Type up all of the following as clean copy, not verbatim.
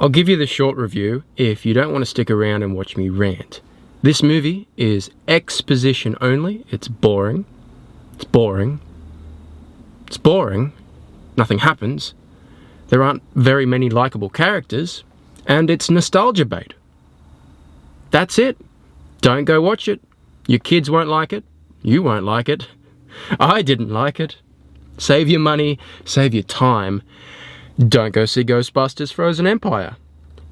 I'll give you the short review if you don't want to stick around and watch me rant. This movie is exposition only. It's boring. It's boring. It's boring. Nothing happens. There aren't very many likable characters. And it's nostalgia bait. That's it. Don't go watch it. Your kids won't like it. You won't like it. I didn't like it. Save your money. Save your time. Don't go see Ghostbusters Frozen Empire.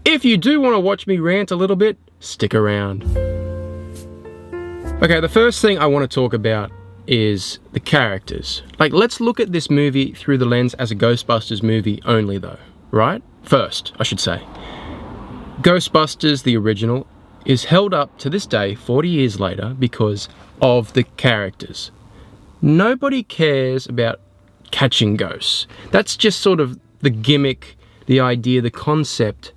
If you do want to watch me rant a little bit, stick around. Okay, the first thing I want to talk about is the characters. Let's look at this movie through the lens as a Ghostbusters movie only though, right? First, I should say. Ghostbusters, the original, is held up to this day, 40 years later, because of the characters. Nobody cares about catching ghosts. That's just sort of the gimmick, the idea, the concept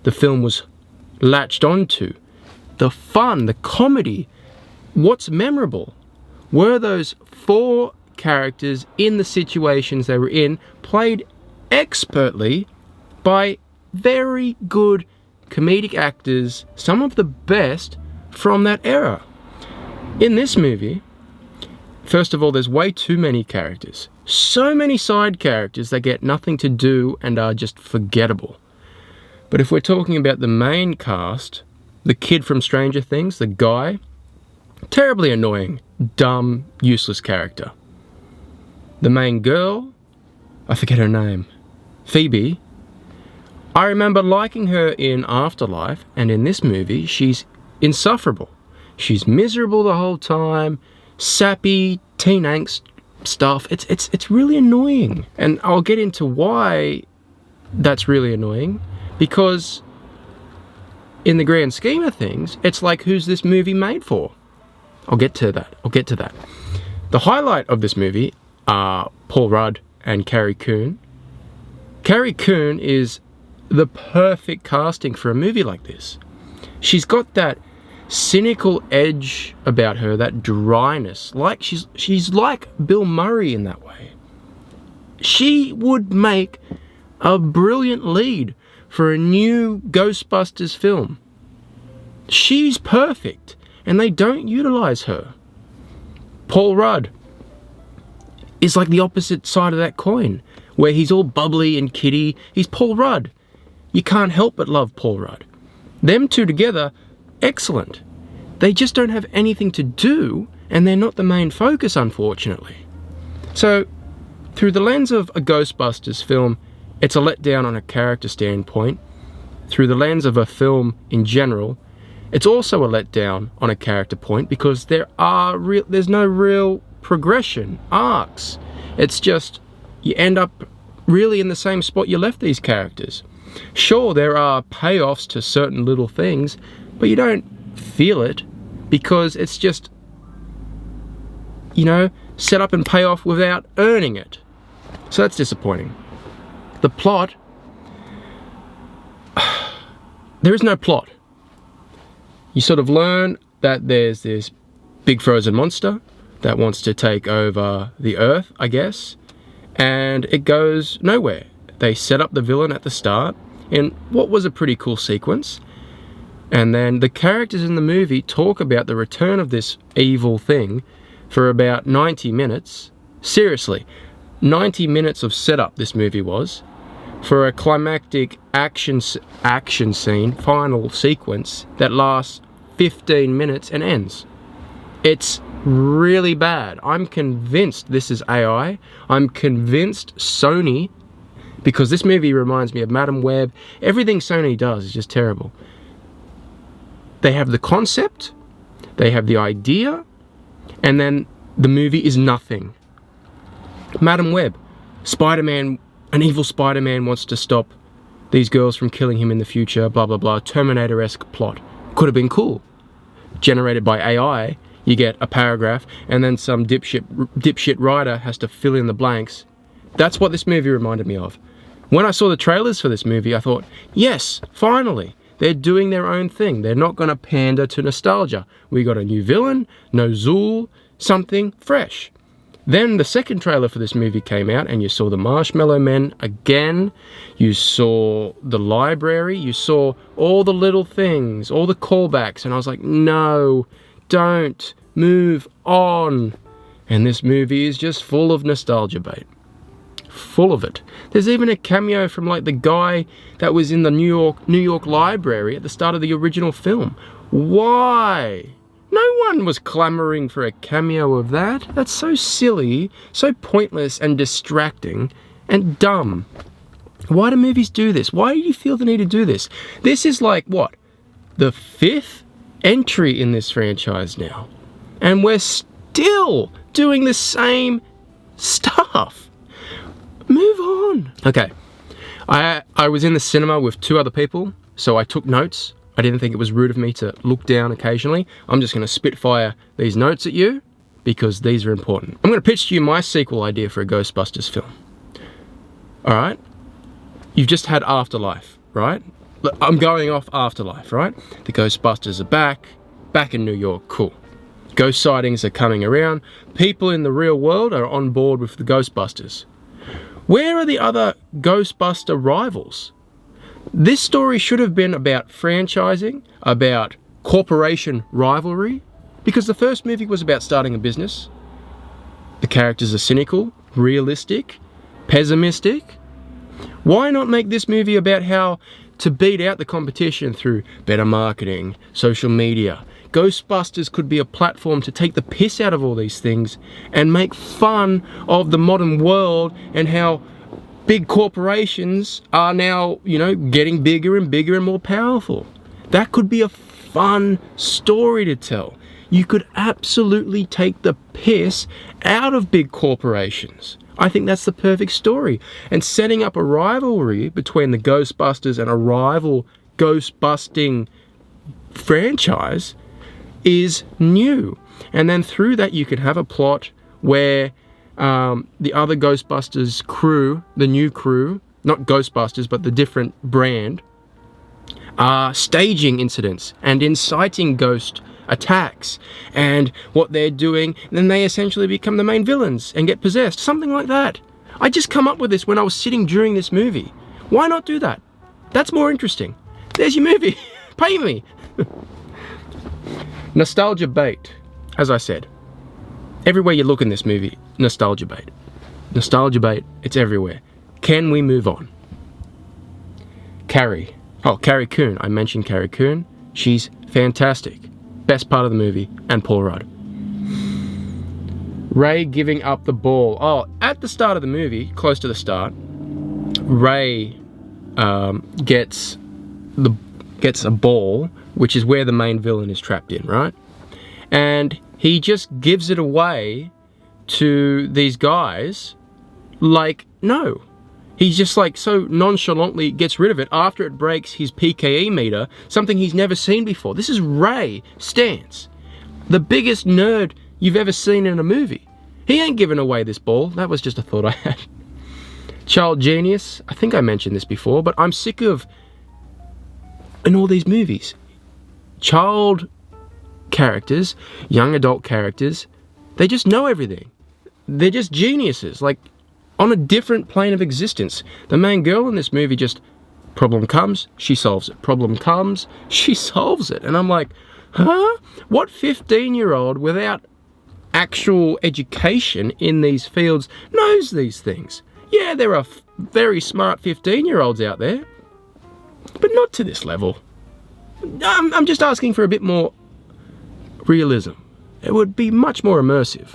the film was latched onto. The fun, the comedy, what's memorable were those four characters in the situations they were in, played expertly by very good comedic actors, some of the best from that era. In this movie, first of all, there's way too many characters. So many side characters that get nothing to do and are just forgettable. But if we're talking about the main cast, the kid from Stranger Things, the guy, terribly annoying, dumb, useless character. The main girl, I forget her name, Phoebe. I remember liking her in Afterlife, and in this movie, she's insufferable. She's miserable the whole time, sappy, teen angst stuff. It's really annoying. And I'll get into why that's really annoying, because in the grand scheme of things, it's like, who's this movie made for? I'll get to that. The highlight of this movie are Paul Rudd and Carrie Coon. Carrie Coon is the perfect casting for a movie like this. She's got that cynical edge about her, that dryness. Like she's like Bill Murray in that way. She would make a brilliant lead for a new Ghostbusters film. She's perfect, and they don't utilize her. Paul Rudd is like the opposite side of that coin, where he's all bubbly and kiddie. He's Paul Rudd. You can't help but love Paul Rudd. Them two together, excellent. They just don't have anything to do, and they're not the main focus, unfortunately. So, through the lens of a Ghostbusters film, it's a letdown on a character standpoint. Through the lens of a film in general, it's also a letdown on a character point, because there's no real progression, arcs. It's just, you end up really in the same spot you left these characters. Sure, there are payoffs to certain little things, but you don't feel it, because it's just, set up and pay off without earning it. So that's disappointing. The plot, there is no plot. You sort of learn that there's this big frozen monster that wants to take over the Earth, I guess, and it goes nowhere. They set up the villain at the start in what was a pretty cool sequence, and then the characters in the movie talk about the return of this evil thing for about 90 minutes. Seriously, 90 minutes of setup this movie was, for a climactic action scene, final sequence, that lasts 15 minutes and ends. It's really bad. I'm convinced this is AI. I'm convinced Sony, because this movie reminds me of Madam Web. Everything Sony does is just terrible. They have the concept, they have the idea, and then the movie is nothing. Madam Web, Spider-Man, an evil Spider-Man wants to stop these girls from killing him in the future, blah blah blah, Terminator-esque plot. Could have been cool. Generated by AI, you get a paragraph, and then some dipshit writer has to fill in the blanks. That's what this movie reminded me of. When I saw the trailers for this movie, I thought, yes, finally, they're doing their own thing. They're not going to pander to nostalgia. We got a new villain, no Zool, something fresh. Then the second trailer for this movie came out, and you saw the Marshmallow Men again. You saw the library. You saw all the little things, all the callbacks. And I was like, no, don't, move on. And this movie is just full of nostalgia bait. Full of it. There's even a cameo from like the guy that was in the New York library at the start of the original film. Why? No one was clamoring for a cameo of that. That's so silly, so pointless and distracting and dumb. Why do movies do this? Why do you feel the need to do this? This is like, what, the 5th entry in this franchise now. And we're still doing the same stuff. Move on. Okay, I was in the cinema with 2 other people, so I took notes. I didn't think it was rude of me to look down occasionally. I'm just going to spitfire these notes at you because these are important. I'm going to pitch to you my sequel idea for a Ghostbusters film. Alright? You've just had Afterlife, right? I'm going off Afterlife, right? The Ghostbusters are back in New York, cool. Ghost sightings are coming around. People in the real world are on board with the Ghostbusters. Where are the other Ghostbuster rivals? This story should have been about franchising, about corporation rivalry, because the first movie was about starting a business. The characters are cynical, realistic, pessimistic. Why not make this movie about how to beat out the competition through better marketing, social media? Ghostbusters could be a platform to take the piss out of all these things and make fun of the modern world and how big corporations are now, getting bigger and bigger and more powerful. That could be a fun story to tell. You could absolutely take the piss out of big corporations. I think that's the perfect story. And setting up a rivalry between the Ghostbusters and a rival ghost-busting franchise is new. And then through that you could have a plot where the other Ghostbusters crew, the new crew, not Ghostbusters, but the different brand, are staging incidents and inciting ghost attacks and what they're doing, and then they essentially become the main villains and get possessed. Something like that. I just come up with this when I was sitting during this movie. Why not do that? That's more interesting. There's your movie. Pay me. Nostalgia bait, as I said. Everywhere you look in this movie, nostalgia bait. Nostalgia bait, it's everywhere. Can we move on? Carrie. Oh, Carrie Coon. I mentioned Carrie Coon. She's fantastic. Best part of the movie, and Paul Rudd. Ray giving up the ball. Oh, at the start of the movie, close to the start, Ray gets a ball, which is where the main villain is trapped in, right? And he just gives it away to these guys like, no. He's just like so nonchalantly gets rid of it after it breaks his PKE meter, something he's never seen before. This is Ray Stantz, the biggest nerd you've ever seen in a movie. He ain't giving away this ball. That was just a thought I had. Child genius. I think I mentioned this before, but I'm sick of, in all these movies, child characters, young adult characters, they just know everything. They're just geniuses, like on a different plane of existence. The main girl in this movie just, problem comes, she solves it. Problem comes, she solves it. And I'm like, huh? What 15-year-old without actual education in these fields knows these things? Yeah, there are very smart 15-year-olds out there, but not to this level. I'm just asking for a bit more realism. It would be much more immersive.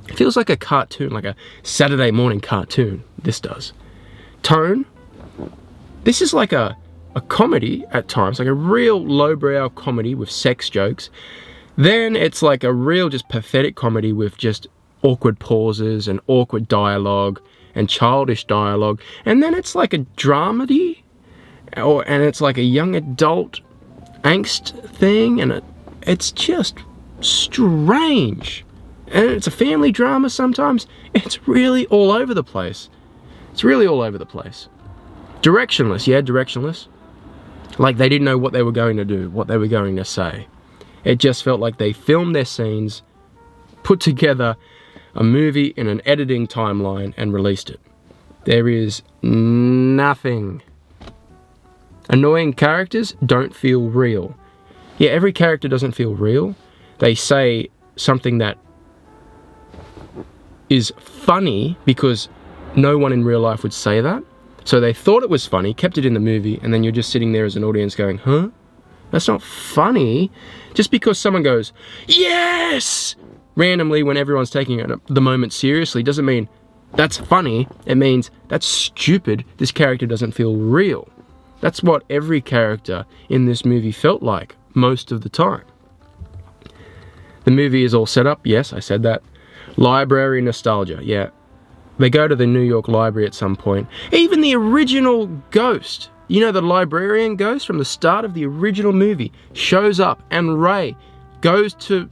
It feels like a cartoon, like a Saturday morning cartoon. This does. Tone. This is like a comedy at times, like a real lowbrow comedy with sex jokes. Then it's like a real just pathetic comedy with just awkward pauses and awkward dialogue and childish dialogue. And then it's like a dramedy, and it's like a young adult angst thing, and it's just strange. And it's a family drama sometimes. It's really all over the place. It's really all over the place. Directionless, yeah, directionless. Like they didn't know what they were going to do, what they were going to say. It just felt like they filmed their scenes, put together a movie in an editing timeline and released it. There is nothing. Annoying characters don't feel real. Yeah, every character doesn't feel real. They say something that is funny because no one in real life would say that. So they thought it was funny, kept it in the movie, and then you're just sitting there as an audience going, huh? That's not funny. Just because someone goes, yes! Randomly when everyone's taking the moment seriously doesn't mean that's funny. It means that's stupid. This character doesn't feel real. That's what every character in this movie felt like most of the time. The movie is all set up. Yes, I said that. Library nostalgia. Yeah. They go to the New York Library at some point. Even the original ghost, you know, the librarian ghost from the start of the original movie, shows up and Ray goes to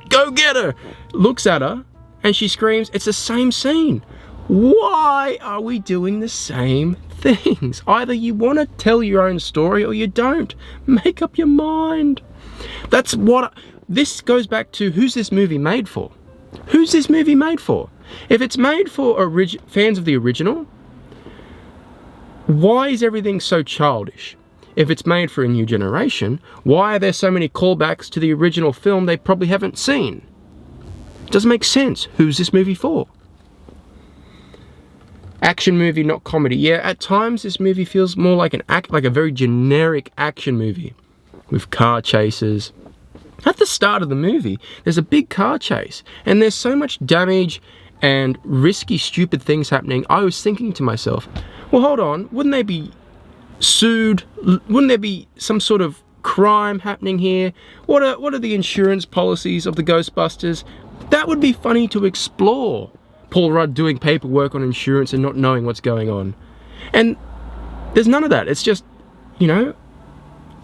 go get her, looks at her, and she screams. It's the same scene. Why are we doing the same things? Either you want to tell your own story or you don't. Make up your mind. That's what... This goes back to, who's this movie made for? Who's this movie made for? If it's made for fans of the original, why is everything so childish? If it's made for a new generation, why are there so many callbacks to the original film they probably haven't seen? Doesn't make sense. Who's this movie for? Action movie, not comedy. Yeah, at times this movie feels more like like a very generic action movie with car chases. At the start of the movie, there's a big car chase, and there's so much damage and risky, stupid things happening. I was thinking to myself, well, hold on, wouldn't they be sued? Wouldn't there be some sort of crime happening here? What are the insurance policies of the Ghostbusters? That would be funny to explore. Paul Rudd doing paperwork on insurance and not knowing what's going on. And there's none of that. It's just, you know,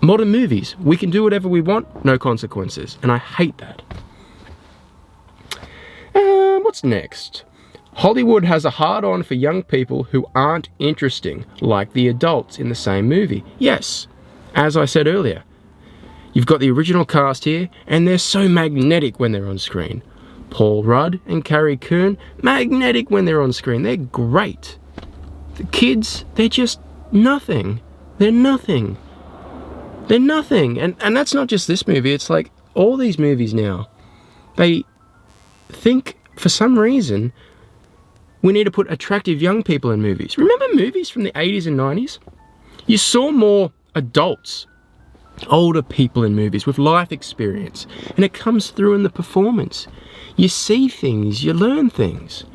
modern movies. We can do whatever we want, no consequences. And I hate that. What's next? Hollywood has a hard-on for young people who aren't interesting, like the adults in the same movie. Yes, as I said earlier, you've got the original cast here, and they're so magnetic when they're on screen. Paul Rudd and Carrie Coon, magnetic when they're on screen. They're great. The kids, they're just nothing. They're nothing. They're nothing. And that's not just this movie. It's like all these movies now. They think, for some reason, we need to put attractive young people in movies. Remember movies from the 80s and 90s? You saw more adults, older people in movies with life experience. And it comes through in the performance. You see things, you learn things.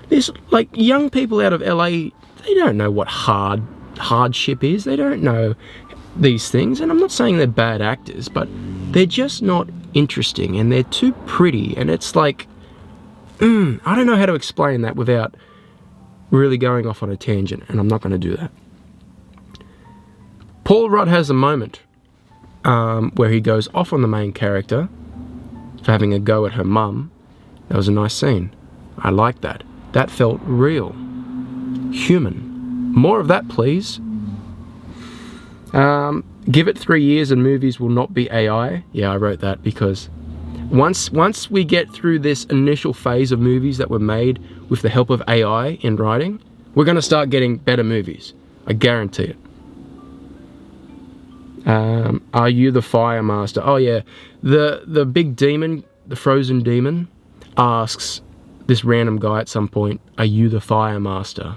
There's like young people out of LA, they don't know what hardship is. They don't know these things. And I'm not saying they're bad actors, but they're just not interesting and they're too pretty. And it's like, I don't know how to explain that without really going off on a tangent, and I'm not going to do that. Paul Rudd has a moment where he goes off on the main character for having a go at her mum. That was a nice scene. I like that. That felt real. Human. More of that, please. Give it 3 years and movies will not be AI. Yeah, I wrote that because once we get through this initial phase of movies that were made with the help of AI in writing, we're going to start getting better movies. I guarantee it. Are you the fire master? Oh yeah, the big demon, the frozen demon, asks this random guy at some point, are you the fire master?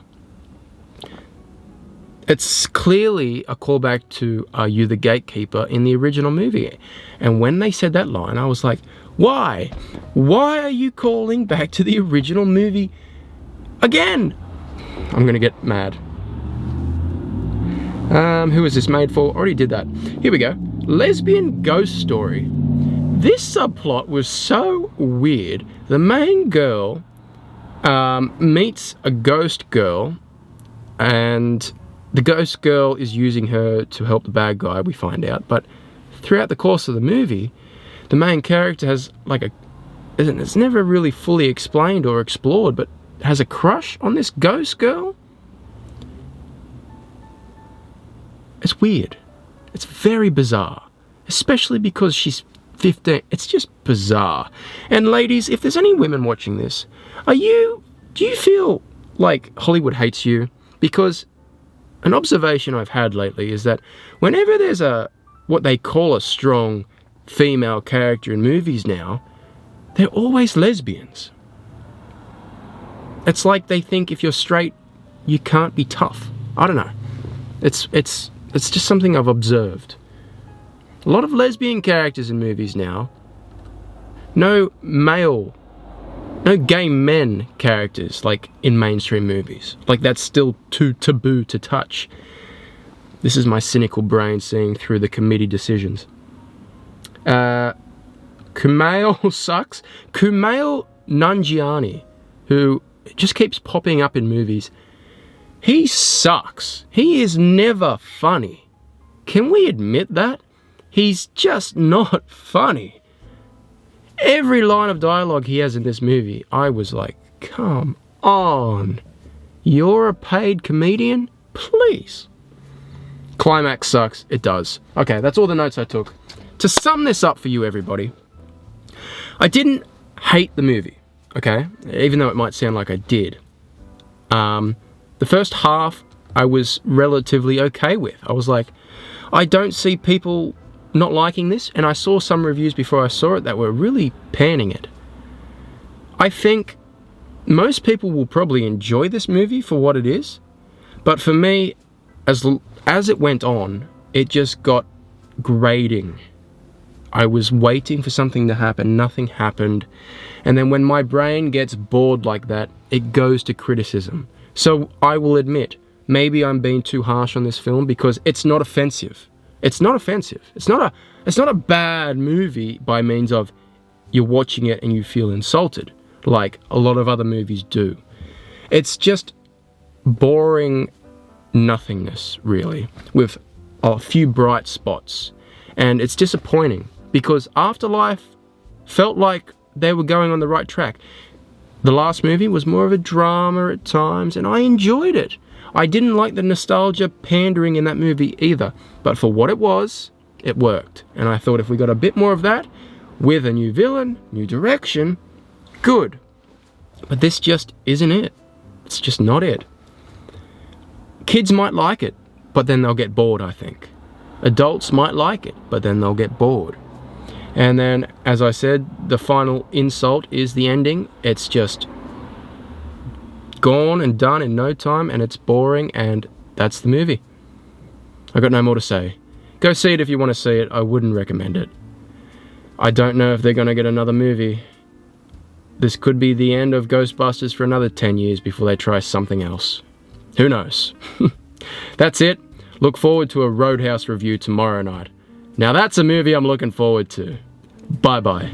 It's clearly a callback to Are You the Gatekeeper in the original movie. And when they said that line, I was like, why? Why are you calling back to the original movie again? I'm gonna get mad. Who is this made for? Already did that. Here we go. Lesbian ghost story. This subplot was so weird. The main girl meets a ghost girl, and the ghost girl is using her to help the bad guy, we find out. But throughout the course of the movie, the main character has like it's never really fully explained or explored, but has a crush on this ghost girl. It's weird. It's very bizarre. Especially because she's 15. It's just bizarre. And ladies, if there's any women watching this, do you feel like Hollywood hates you? Because an observation I've had lately is that whenever there's what they call a strong female character in movies now, they're always lesbians. It's like they think if you're straight, you can't be tough. I don't know. It's just something I've observed. A lot of lesbian characters in movies now. No gay men characters like in mainstream movies. Like that's still too taboo to touch. This is my cynical brain seeing through the committee decisions. Kumail sucks. Kumail Nanjiani, who just keeps popping up in movies. He sucks. He is never funny. Can we admit that? He's just not funny. Every line of dialogue he has in this movie, I was like, come on. You're a paid comedian? Please. Climax sucks. It does. Okay, that's all the notes I took. To sum this up for you, everybody, I didn't hate the movie, okay? Even though it might sound like I did. The first half, I was relatively okay with. I was like, I don't see people not liking this, and I saw some reviews before I saw it that were really panning it. I think most people will probably enjoy this movie for what it is, but for me, as it went on, it just got grating. I was waiting for something to happen, nothing happened, and then when my brain gets bored like that, it goes to criticism. So I will admit, maybe I'm being too harsh on this film because it's not offensive. It's not offensive. It's not a bad movie by means of you're watching it and you feel insulted, like a lot of other movies do. It's just boring nothingness, really, with a few bright spots. And it's disappointing because Afterlife felt like they were going on the right track. The last movie was more of a drama at times, and I enjoyed it. I didn't like the nostalgia pandering in that movie either, but for what it was, it worked. And I thought if we got a bit more of that, with a new villain, new direction, good. But this just isn't it. It's just not it. Kids might like it, but then they'll get bored, I think. Adults might like it, but then they'll get bored. And then, as I said, the final insult is the ending. It's just gone and done in no time, and it's boring, and that's the movie. I got no more to say. Go see it if you want to see it. I wouldn't recommend it. I don't know if they're going to get another movie. This could be the end of Ghostbusters for another 10 years before they try something else. Who knows? That's it. Look forward to a Roadhouse review tomorrow night. Now that's a movie I'm looking forward to. Bye-bye.